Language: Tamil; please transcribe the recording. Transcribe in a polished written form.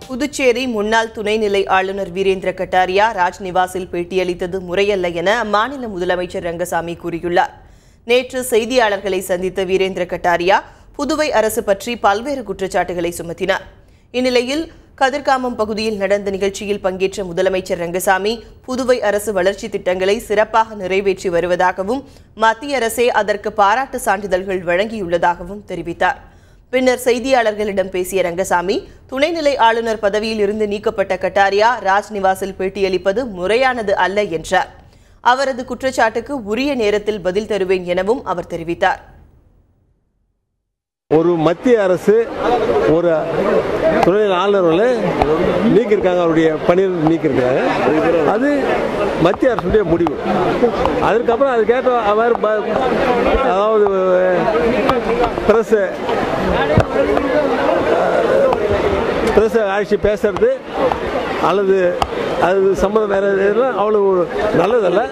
புதுச்சேரி முன்னாள் துணைநிலை ஆளுநர் வீரேந்திர கட்டாரியா ராஜ்நிவாசில் பேட்டியளித்தது முறையல்ல என அம்மாநில முதலமைச்சர் ரங்கசாமி கூறியுள்ளார். நேற்று செய்தியாளர்களை சந்தித்த வீரேந்திர கட்டாரியா புதுவை அரசு பற்றி பல்வேறு குற்றச்சாட்டுகளை சுமத்தினார். இந்நிலையில் கதிர்காமம் பகுதியில் நடந்த நிகழ்ச்சியில் பங்கேற்ற முதலமைச்சர் ரங்கசாமி புதுவை அரசு வளர்ச்சி திட்டங்களை சிறப்பாக நிறைவேற்றி வருவதாகவும் மத்திய அரசே அதற்கு பாராட்டு சான்றிதழ்கள் வழங்கியுள்ளதாகவும் தெரிவித்தார். பின்னர் செய்தியாளர்களிடம் பேசிய ரங்கசாமி, துணைநிலை ஆளுநர் பதவியில் இருந்து நீக்கப்பட்ட கட்டாரியா ராஜ்நிவாசில் பேட்டியளிப்பது முறையானது அல்ல என்றார். அவரது குற்றச்சாட்டுக்கு உரிய நேரத்தில் பதில் தருவேன் எனவும் அவர் தெரிவித்தார். ஒரு மத்திய அரசு ஒரு துணைநிலை ஆளுநர்களை நீக்கியிருக்காங்க, அவருடைய பணியில் நீக்கியிருக்காங்க. அது மத்திய அரசுடைய முடிவு. அதுக்கப்புறம் அதுக்கேற்ற அவர் அதாவது பிரஸ் ஆட்சி பேசுறது அல்லது அது சம்மந்தம் வேற அவ்வளவு நல்லதல்ல.